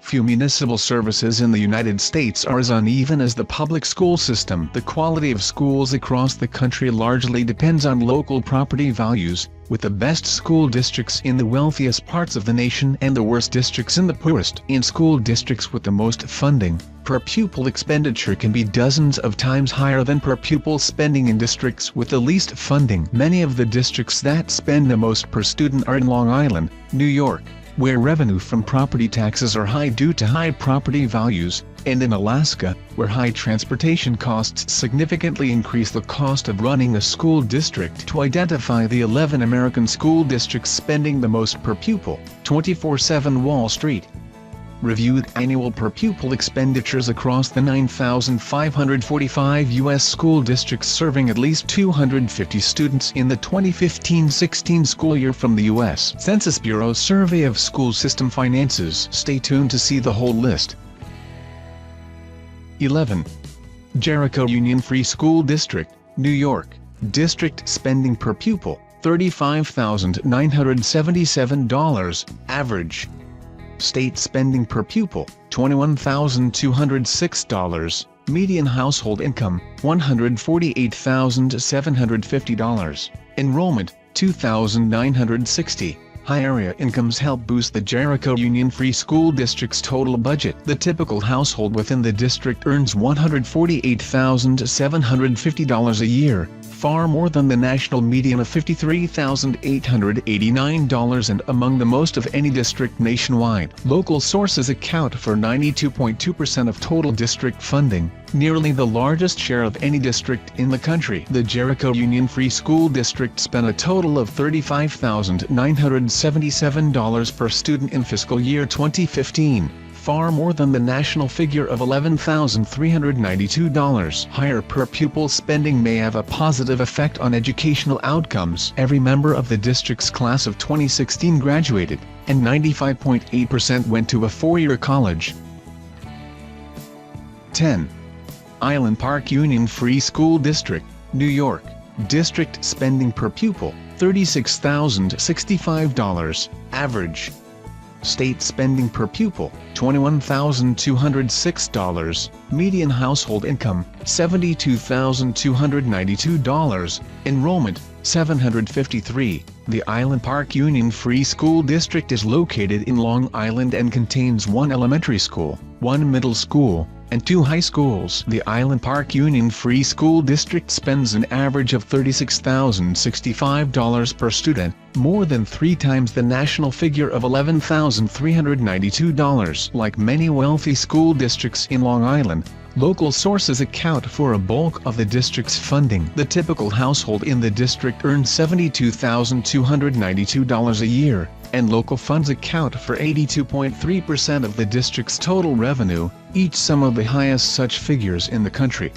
Few municipal services in the United States are as uneven as the public school system. The quality of schools across the country largely depends on local property values, with the best school districts in the wealthiest parts of the nation and the worst districts in the poorest. In school districts with the most funding, per pupil expenditure can be dozens of times higher than per pupil spending in districts with the least funding. Many of the districts that spend the most per student are in Long Island, New York, where revenue from property taxes are high due to high property values, and in Alaska, where high transportation costs significantly increase the cost of running a school district. To identify the 11 American school districts spending the most per pupil, 24/7 Wall Street reviewed annual per pupil expenditures across the 9,545 U.S. school districts serving at least 250 students in the 2015-16 school year from the U.S. Census Bureau Survey of School System Finances. Stay tuned to see the whole list. 11. Jericho Union Free School District, New York. District spending per pupil, $35,977, average. State spending per pupil, $21,206, median household income, $148,750, enrollment, 2,960. High area incomes help boost the Jericho Union Free School District's total budget. The typical household within the district earns $148,750 a year, far more than the national median of $53,889 and among the most of any district nationwide. Local sources account for 92.2% of total district funding, nearly the largest share of any district in the country. The Jericho Union Free School District spent a total of $35,977 per student in fiscal year 2015. Far more than the national figure of $11,392. Higher per pupil spending may have a positive effect on educational outcomes. Every member of the district's class of 2016 graduated, and 95.8% went to a four-year college. 10. Island Park Union Free School District, New York. District spending per pupil, $36,065, average. State spending per pupil, $21,206, median household income, $72,292, enrollment, 753. The Island Park Union Free School District is located in Long Island and contains one elementary school, one middle school, and two high schools. The Island Park Union Free School District spends an average of $36,065 per student, more than 3 times the national figure of $11,392. Like many wealthy school districts in Long Island, local sources account for a bulk of the district's funding. The typical household in the district earns $72,292 a year, and local funds account for 82.3% of the district's total revenue, each some of the highest such figures in the country.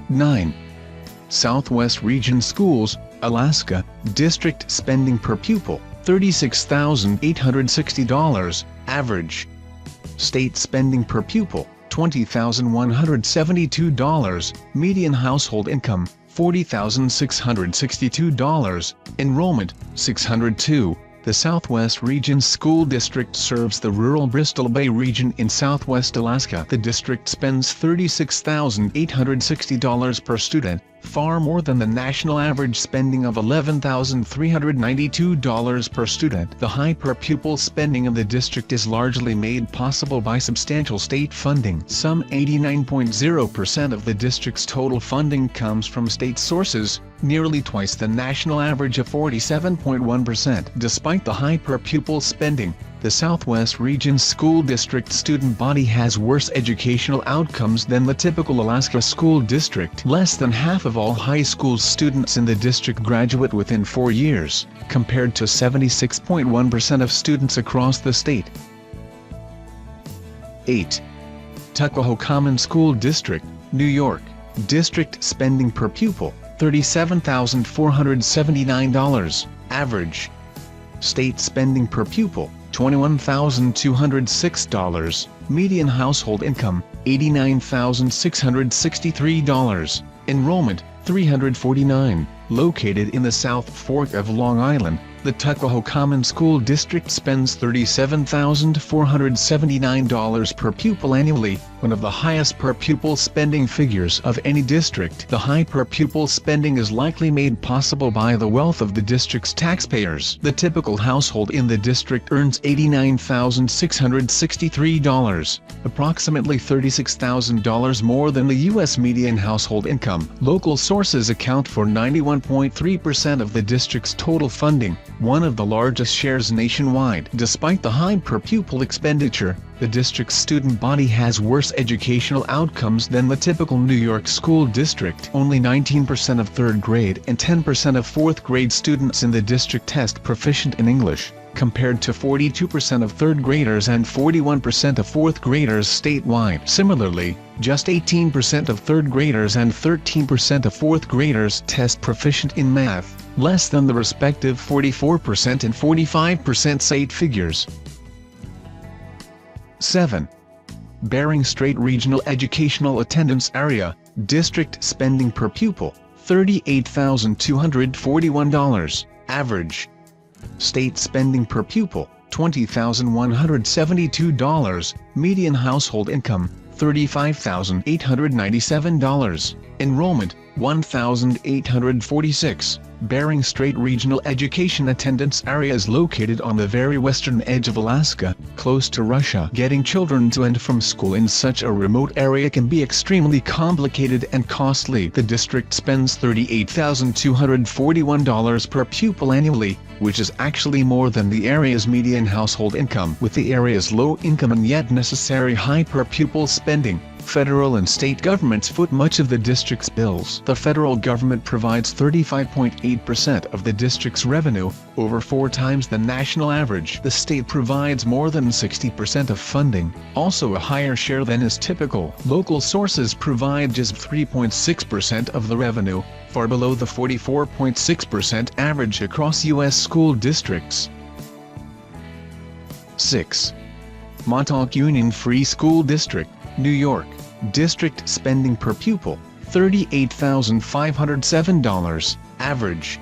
9. Southwest Region Schools, Alaska. District spending per pupil, $36,860, average. State spending per pupil, $20,172, median household income, $40,662, enrollment, 602. The Southwest Region School District serves the rural Bristol Bay region in southwest Alaska. The district spends $36,860 per student, far more than the national average spending of $11,392 per student. The high per pupil spending of the district is largely made possible by substantial state funding. Some 89.0% of the district's total funding comes from state sources, nearly twice the national average of 47.1%. Despite the high per pupil spending, the Southwest Region School District student body has worse educational outcomes than the typical Alaska school district. Less than half of all high school students in the district graduate within 4 years, compared to 76.1% of students across the state. 8. Tuckahoe Common School District, New York. District spending per pupil, $37,479, average. State spending per pupil, $21,206. Median household income, $89,663. Enrollment, 349. Located in the South Fork of Long Island, the Tuckahoe Common School District spends $37,479 per pupil annually, one of the highest per pupil spending figures of any district. The high per pupil spending is likely made possible by the wealth of the district's taxpayers. The typical household in the district earns $89,663, approximately $36,000 more than the U.S. median household income. Local sources account for 91.3% of the district's total funding, one of the largest shares nationwide. Despite the high per pupil expenditure, the district's student body has worse educational outcomes than the typical New York school district. Only 19% of third grade and 10% of fourth grade students in the district test proficient in English, compared to 42% of third graders and 41% of fourth graders statewide. Similarly, just 18% of third graders and 13% of fourth graders test proficient in math, less than the respective 44% and 45% state figures. 7. Bering Strait Regional Educational Attendance Area, District spending per pupil, $38,241. Average. State spending per pupil, $20,172. Median household income, $35,897. Enrollment, 1,846. Bering Strait Regional Education Attendance Area is located on the very western edge of Alaska, close to Russia. Getting children to and from school in such a remote area can be extremely complicated and costly. The district spends $38,241 per pupil annually, which is actually more than the area's median household income. With the area's low income and yet necessary high per pupil spending, federal and state governments foot much of the district's bills. The federal government provides 35.8% of the district's revenue, over 4 times the national average. The state provides more than 60% of funding, also a higher share than is typical. Local sources provide just 3.6% of the revenue, far below the 44.6% average across U.S. school districts. 6. Montauk Union Free School District, New York. District spending per pupil, $38,507. Average.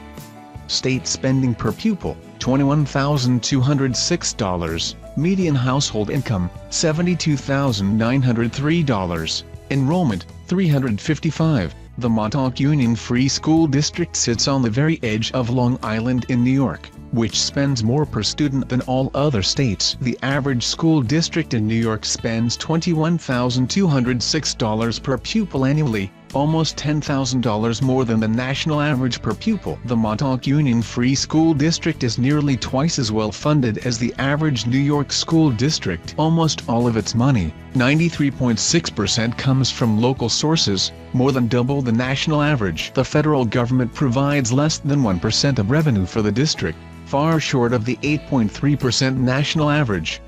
State spending per pupil, $21,206. Median household income, $72,903. Enrollment, 355. The Montauk Union Free School District sits on the very edge of Long Island in New York, which spends more per student than all other states. The average school district in New York spends $21,206 per pupil annually, almost $10,000 more than the national average per pupil. The Montauk Union Free School District is nearly twice as well funded as the average New York school district. Almost all of its money, 93.6%, comes from local sources, more than double the national average. The federal government provides less than 1% of revenue for the district, far short of the 8.3% national average.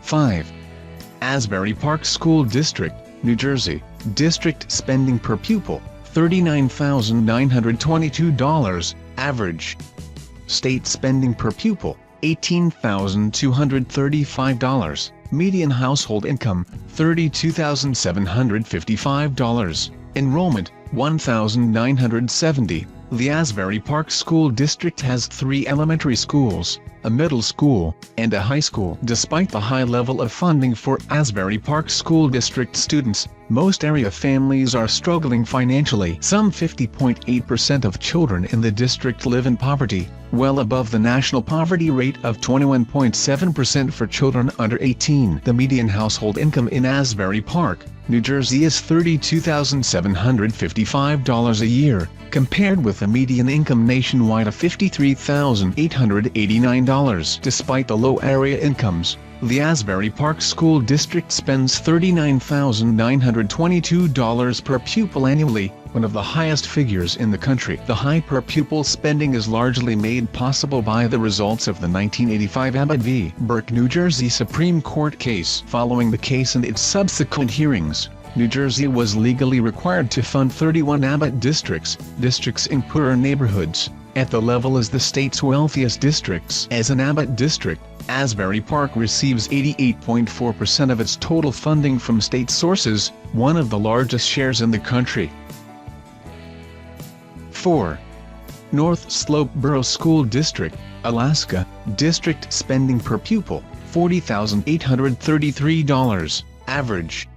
5. Asbury Park School District, New Jersey. District spending per pupil, $39,922. Average. State spending per pupil, $18,235. Median household income, $32,755. Enrollment, 1,970. The Asbury Park School District has 3 elementary schools, a middle school, and a high school. Despite the high level of funding for Asbury Park School District students, most area families are struggling financially. Some 50.8% of children in the district live in poverty, well above the national poverty rate of 21.7% for children under 18. The median household income in Asbury Park, New Jersey is $32,755 a year, compared with a median income nationwide of $53,889. Despite the low area incomes, the Asbury Park School District spends $39,922 per pupil annually, one of the highest figures in the country. The high per pupil spending is largely made possible by the results of the 1985 Abbott v. Burke New Jersey Supreme Court case. Following the case and its subsequent hearings, New Jersey was legally required to fund 31 Abbott districts in poorer neighborhoods, at the level as the state's wealthiest districts. As an Abbott district, Asbury Park receives 88.4% of its total funding from state sources, one of the largest shares in the country. 4. North Slope Borough School District, Alaska, district spending per pupil, $40,833, average.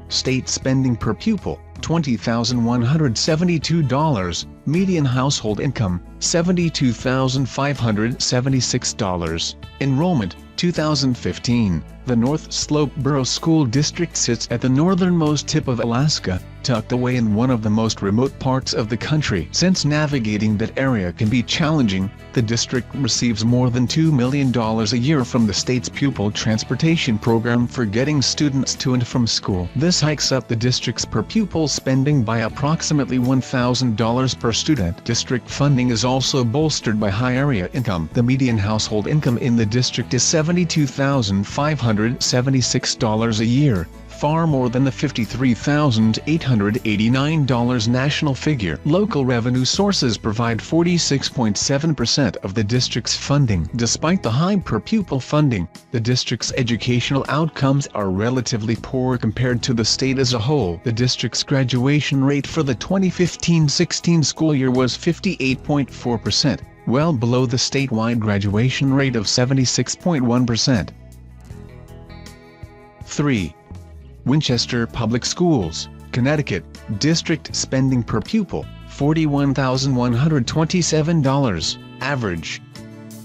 State spending per pupil, $20,172, median household income, $72,576, enrollment, 2015. The North Slope Borough School District sits at the northernmost tip of Alaska, tucked away in one of the most remote parts of the country. Since navigating that area can be challenging, the district receives more than $2 million a year from the state's pupil transportation program for getting students to and from school. This hikes up the district's per pupil spending by approximately $1,000 per student. District funding is also bolstered by high area income. The median household income in the district is $72,576 a year, far more than the $53,889 national figure. Local revenue sources provide 46.7% of the district's funding. Despite the high per-pupil funding, the district's educational outcomes are relatively poor compared to the state as a whole. The district's graduation rate for the 2015-16 school year was 58.4%, well below the statewide graduation rate of 76.1%. 3. Winchester Public Schools, Connecticut, district spending per pupil, $41,127, average.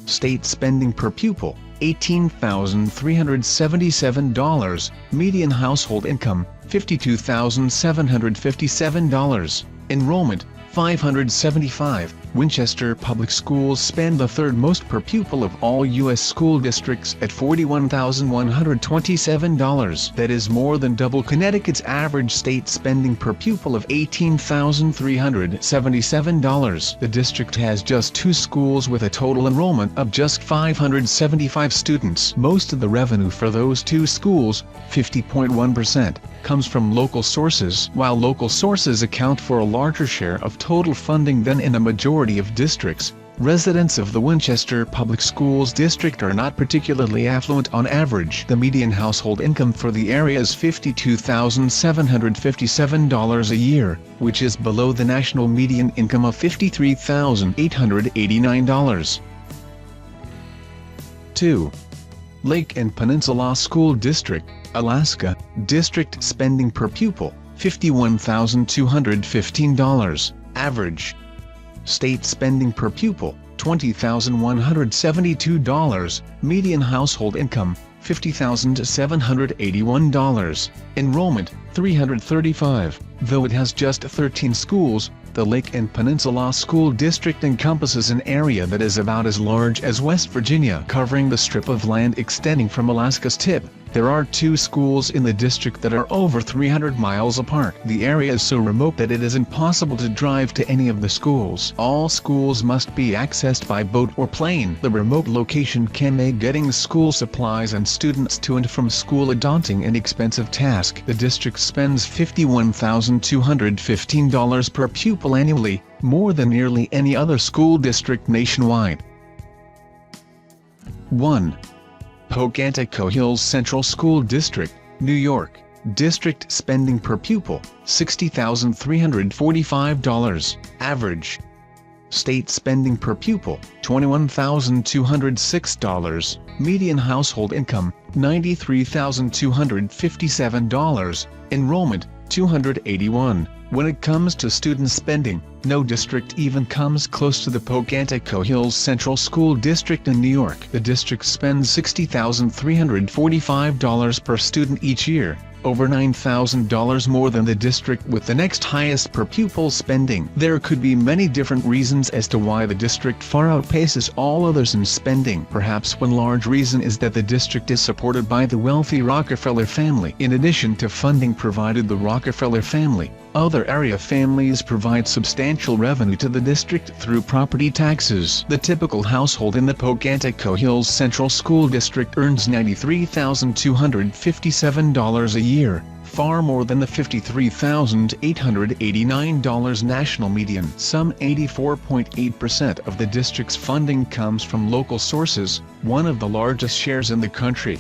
State spending per pupil, $18,377, median household income, $52,757, enrollment, 575. Winchester Public Schools spend the third most per pupil of all U.S. school districts at $41,127. That is more than double Connecticut's average state spending per pupil of $18,377. The district has just 2 schools with a total enrollment of just 575 students. Most of the revenue for those 2 schools, 50.1%, comes from local sources. While local sources account for a larger share of total funding than in a majority of districts, residents of the Winchester Public Schools district are not particularly affluent on average. The median household income for the area is $52,757 a year, which is below the national median income of $53,889. 2. Lake and Peninsula School District, Alaska, district spending per pupil, $51,215, average. State spending per pupil, $20,172, median household income, $50,781, enrollment, 335. Though it has just 13 schools, the Lake and Peninsula School District encompasses an area that is about as large as West Virginia, covering the strip of land extending from Alaska's tip. There are 2 schools in the district that are over 300 miles apart. The area is so remote that it is impossible to drive to any of the schools. All schools must be accessed by boat or plane. The remote location can make getting school supplies and students to and from school a daunting and expensive task. The district spends $51,215 per pupil annually, more than nearly any other school district nationwide. 1. Antico Hills Central School District, New York, district spending per pupil, $60,345, average. State spending per pupil, $21,206, median household income, $93,257, enrollment, 281. When it comes to student spending, no district even comes close to the Antico Hills Central School District in New York. The district spends $60,345 per student each year, over $9,000 more than the district with the next highest per pupil spending. There could be many different reasons as to why the district far outpaces all others in spending. Perhaps one large reason is that the district is supported by the wealthy Rockefeller family. In addition to funding provided the Rockefeller family, other area families provide substantial revenue to the district through property taxes. The typical household in the Antico Hills Central School District earns $93,257 a year, far more than the $53,889 national median. Some 84.8% of the district's funding comes from local sources, one of the largest shares in the country.